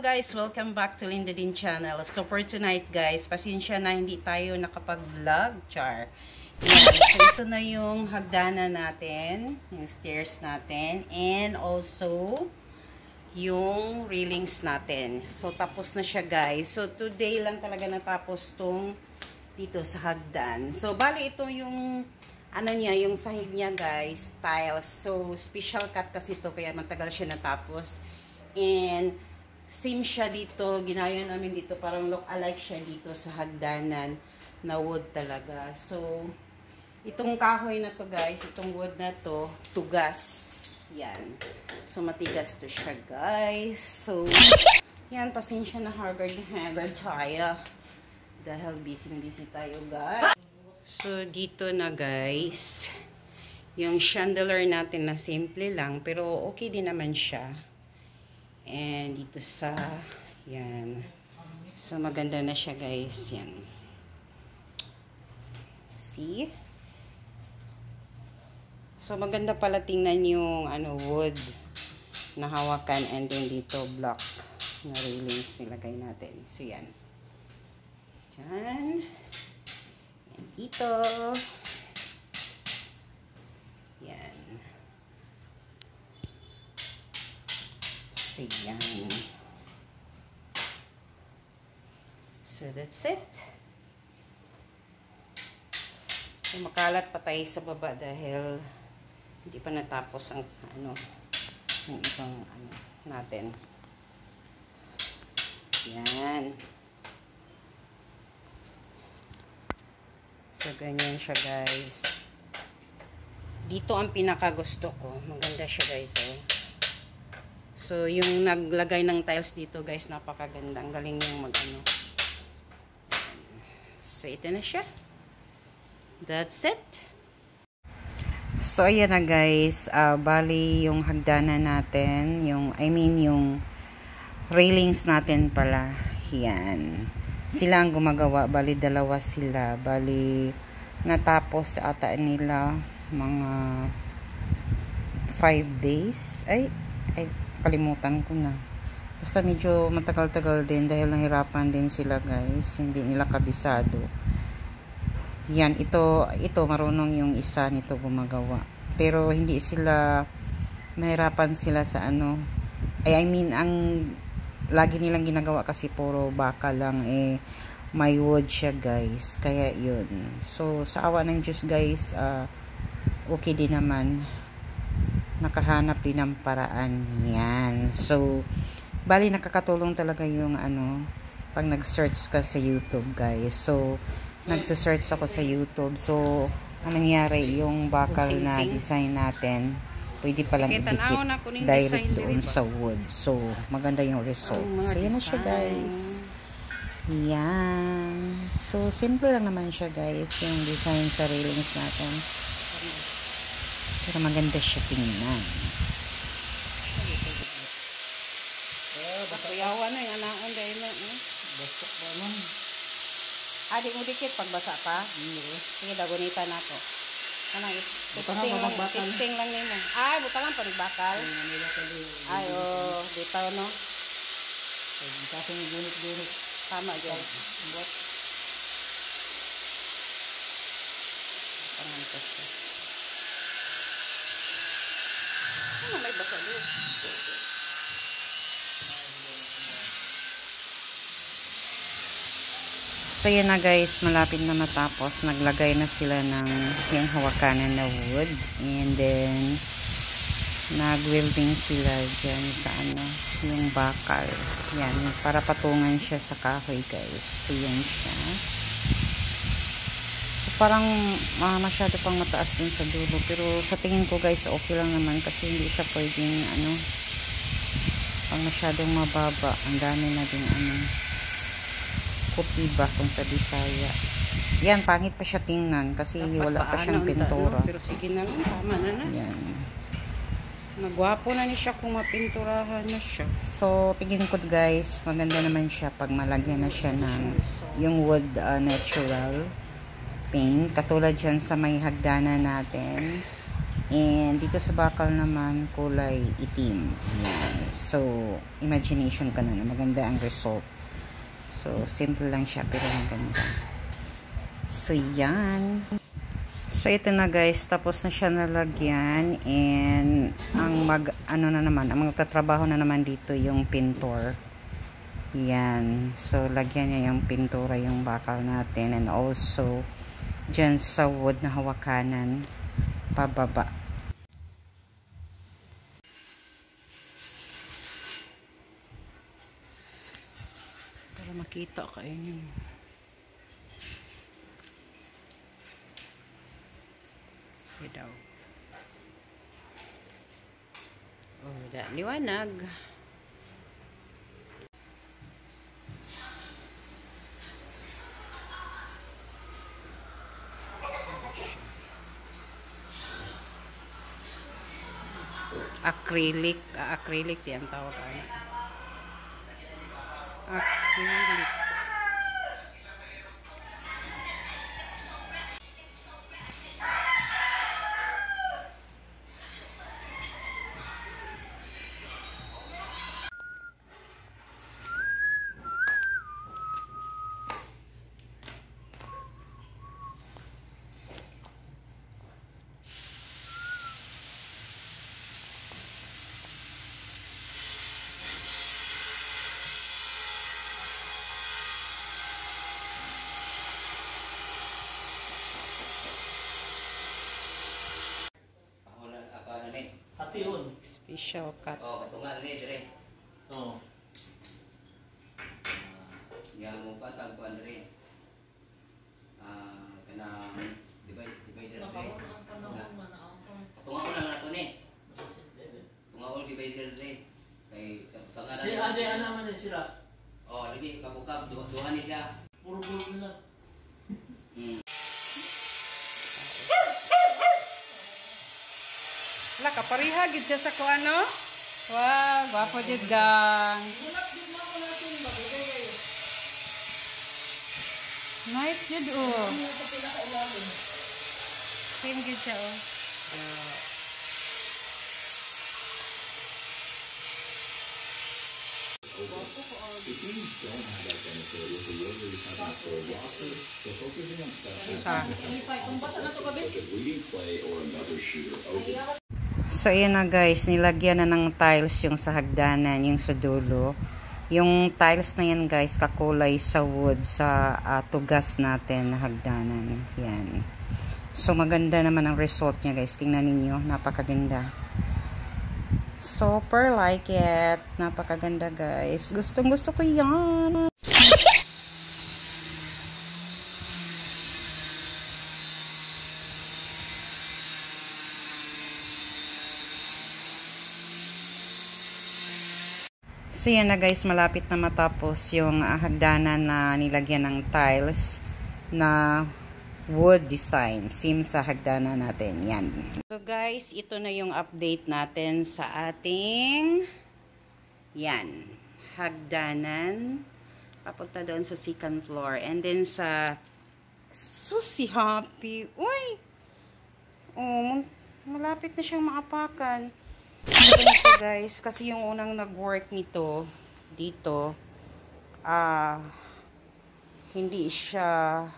Guys, welcome back to Linda Din channel. So for tonight guys, pasensya na hindi tayo nakapag-vlog, char. Yan. So ito na yung hagdanan natin, yung stairs natin, and also yung railings natin. So tapos na siya guys. So today lang talaga natapos tong dito sa hagdan. So bali ito yung ano niya, yung sahig niya guys, tiles. So special cut kasi ito kaya matagal siya natapos. And same siya dito, ginaya namin dito, parang look alike siya dito sa hagdanan na wood talaga. So, itong kahoy na to guys, itong wood na to, tugas. Yan. So, matigas to siya guys. So, yan, pasensya na haggard tayo. Dahil busy tayo guys. So, dito na guys, yung chandelier natin na simple lang, pero okay din naman siya. And dito sa, yan. So, maganda na siya guys. Yan. See? So, maganda pala tingnan yung ano, wood na hawakan. And then dito, block na railings nilagay natin. So, yan. Diyan. And dito. Yan. So, yan. So, that's it. So, makalat pa tayo sa baba dahil hindi pa natapos ang ano, yung ibang ano natin. Yan. So, ganyan siya guys. Dito ang pinakagusto ko. Maganda siya guys, oh. So, yung naglagay ng tiles dito, guys, napakaganda. Ang galing yung mag-ano. So, ito na siya. That's it. So, ayan na, guys. Bali, yung hagdanan natin, yung railings natin pala. Yan. Sila ang gumagawa. Bali, dalawa sila. Bali, natapos ata nila mga 5 days. Ay, kalimutan ko na. Basta medyo matagal-tagal din dahil nahirapan din sila guys. Hindi nila kabisado. Yan, ito marunong yung isa nito gumagawa. Pero hindi sila, nahirapan sila sa ano. Ang lagi nilang ginagawa kasi puro baka lang may wood siya guys. Kaya yun. So, sa awa ng Diyos guys, okay din naman. Nakahanap din ng paraan. Yan. So, bali nakakatulong talaga yung ano, pag nag-search ka sa YouTube, guys. So, nagsa-search ako sa YouTube. So, anong nangyari, yung bakal na design natin, pwede palang idikit direct doon sa wood. So, maganda yung result. So, yan na siya, guys. Yan. So, simple lang naman siya, guys, yung design sa railings natin. Pero maganda siya tingnan. Kuyawan na yung anaon dahil na. Basok ba man? Di mo dikit pagbasa pa? Sige, dagunita na ako. Testing lang nimo. Ay, buta lang panigbakal. Ay, dito no? Kasi may gunit-gunit. Tama dyan. Buat. Pangan ko siya. May basa din. So yun na guys, malapit na matapos. Naglagay na sila ng yung hawakanan na wood. And then nag-welding sila dyan sa ano, yung bakal. Yan, para patungan siya sa kahoy guys. So yan siya. Parang masyado pang mataas din sa dulo, pero sa tingin ko guys okay lang naman kasi hindi siya pwedeng ano, pang masyadong mababa. Ang dami na din ano, kutiba kung sa Bisaya. Yan, pangit pa siya tingnan kasi wala pa siyang pintura. Pero sige na lang, tama na. Yan, nagwapo na niya kung mapinturahan na siya. So tingin ko guys, maganda naman siya pag malagyan na siya ng yung wood natural paint, katulad dyan sa may hagdanan natin. And dito sa bakal naman, kulay itim. Yan. So, imagination ka na maganda ang result. So, simple lang siya, pero maganda. So, yan. So, ito na guys. Tapos na siya nalagyan. And, ang ang magtatrabaho na naman dito yung pintor. Yan. So, lagyan niya yung pintura, yung bakal natin. And also, dyan sa wood na hawakanan, pababa. Para makita kayo nyo. Daw. Oh, liwanag. Acrylic yan tawag ano. Acrylic. Special cut. Oh, katungan ni dire. Oh. Ya mo pa tagpuan dire. Kana divider dire. Katungan ko lang nato ni. Tunga ko divider dire. Kay sangan. Si ade ana man ni sila. Oh, lagi kabukab duha ni siya. Puro na. Wala ka pariha gid siya sa kuano. Wow, gwapo jud gang. Nice jud oh. Same gid siya oh. So, ayan na guys, nilagyan na ng tiles yung sa hagdanan, yung sa dulo. Yung tiles na yan guys, kakulay sa wood, sa tugas natin na hagdanan. Yan. So, maganda naman ang result niya guys. Tingnan ninyo, napakaganda. Super like it. Napakaganda guys. Gustong gusto ko yan. So yan na guys, malapit na matapos yung hagdanan na nilagyan ng tiles na wood design. Same sa hagdanan natin. Yan. So guys, ito na yung update natin sa ating yan, hagdanan. Papunta doon sa second floor. And then sa susi happy. Uy! Oh, malapit na siyang maapakan. So, ganito guys, kasi yung unang nag-work nito, dito, hindi siya,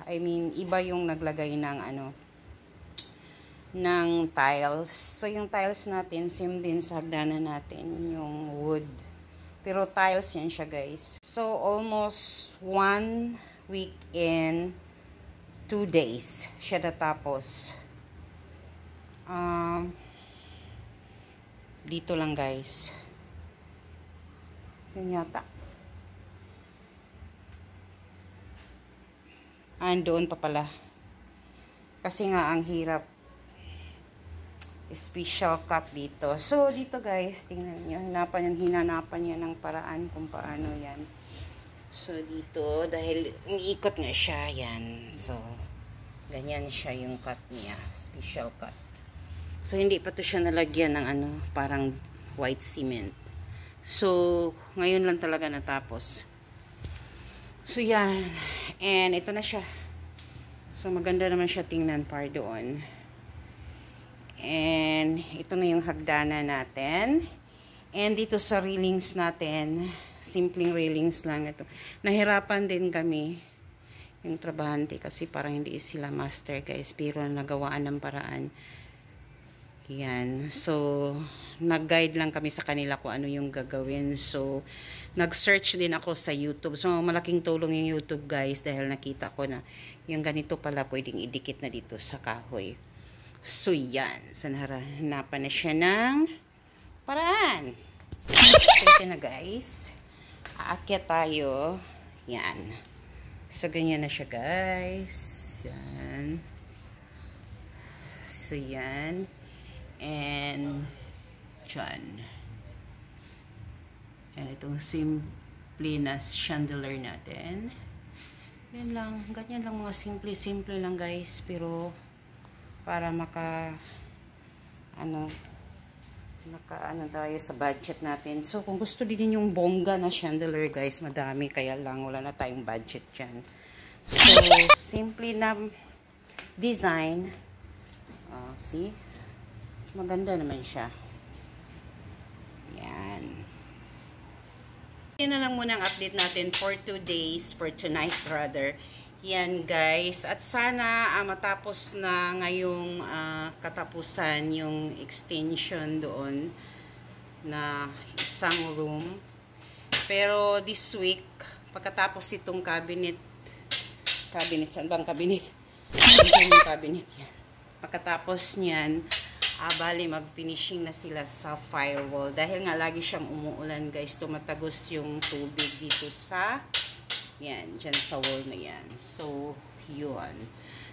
iba yung naglagay ng, ng tiles. So, yung tiles natin, same din sa hagdanan natin, yung wood. Pero tiles yan siya guys. So, almost 1 week and 2 days siya natapos. Dito lang guys. Yun yata. Doon pa pala. Kasi nga ang hirap. Special cut dito. So dito guys, tingnan niyo. Hinanapan niya ng paraan kung paano yan. So dito, dahil iikot nga siya yan. So, ganyan siya yung cut niya. Special cut. So, hindi pa to siya nalagyan ng parang white cement. So, ngayon lang talaga natapos. So, yan. And, ito na siya. So, maganda naman siya tingnan par doon. And ito na yung hagdanan natin. And dito sa railings natin, simpleng railings lang ito. Nahirapan din kami yung trabahante kasi parang hindi sila master guys, pero nagawaan ng paraan. Yan. So, nag-guide lang kami sa kanila kung ano yung gagawin. So, nag-search din ako sa YouTube. So, malaking tulong yung YouTube guys dahil nakita ko na yung ganito pala pwedeng idikit na dito sa kahoy. So, yan. So, nahanapan na siya ng paraan. So, ito na guys. Aakyat tayo. Yan. So, ganyan na siya guys. Yan. So, yan. And dyan. And itong simple na chandelier natin. Yan lang. Ganyan lang mga simple lang guys. Pero para ano tayo sa budget natin. So kung gusto din yung bongga na chandelier guys, madami. Kaya lang wala na tayong budget dyan. So simple na design. See? Maganda naman siya. Yan. Yan na lang muna ang update natin for 2 days, for tonight rather. Yan guys. At sana matapos na ngayong katapusan yung extension doon na isang room. Pero this week, pagkatapos itong cabinet, saan bang cabinet? Diyan yung cabinet yan. Pagkatapos niyan, bali mag-finishing na sila sa firewall. Dahil nga lagi siyang umuulan guys, tumatagos yung tubig dito sa, yan, dyan sa wall na yan. So, yun.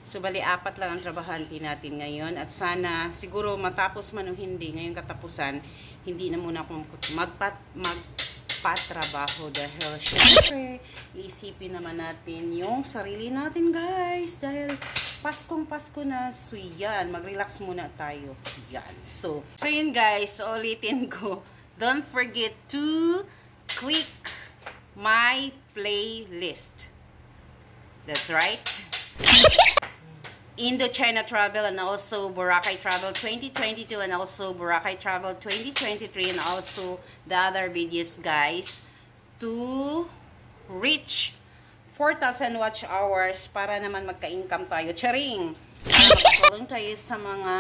So, bali 4 lang ang trabahante natin ngayon. At sana, siguro matapos man o hindi, ngayong katapusan, hindi na muna akong magpatrabaho. Dahil, syempre, iisipin naman natin yung sarili natin guys. Dahil, Paskong Pasko na, so yan, mag-relax muna tayo. Yan. So yun guys, ulitin ko. Don't forget to click my playlist. That's right. Indochina Travel and also Boracay Travel 2022 and also Boracay Travel 2023 and also the other videos guys to reach 4,000 watch hours para naman magka-income tayo. Charing! Para makatulong tayo sa mga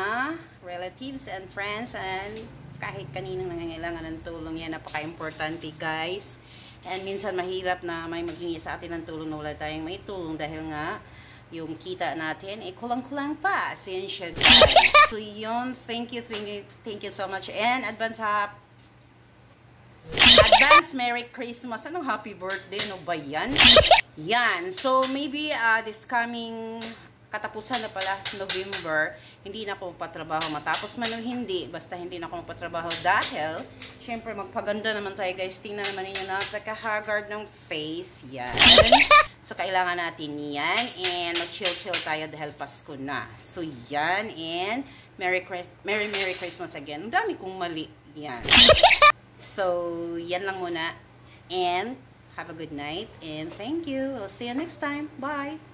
relatives and friends and kahit kaninang nangangailangan ng tulong. Yan, napaka-importante guys. And minsan mahirap na may maghingi sa atin ng tulong na wala tayong may tulong dahil nga yung kita natin kulang-kulang pa. So yan siya guys. So yun, thank you so much. And advance Merry Christmas. Anong happy birthday? No ba yan? Yan. So, maybe this coming katapusan na pala, November, hindi na ako magpatrabaho. Matapos man o hindi, basta hindi na ako magpatrabaho dahil, syempre, magpaganda naman tayo guys. Tingnan naman ninyo na napaka-haggard ng face. Yan. So, kailangan natin yan. And mag-chill-chill tayo dahil Pasko na. So, yan. And Merry Christmas again. Ang dami kong mali. Yan. So, yan lang muna. And have a good night. And thank you. We'll see you next time. Bye.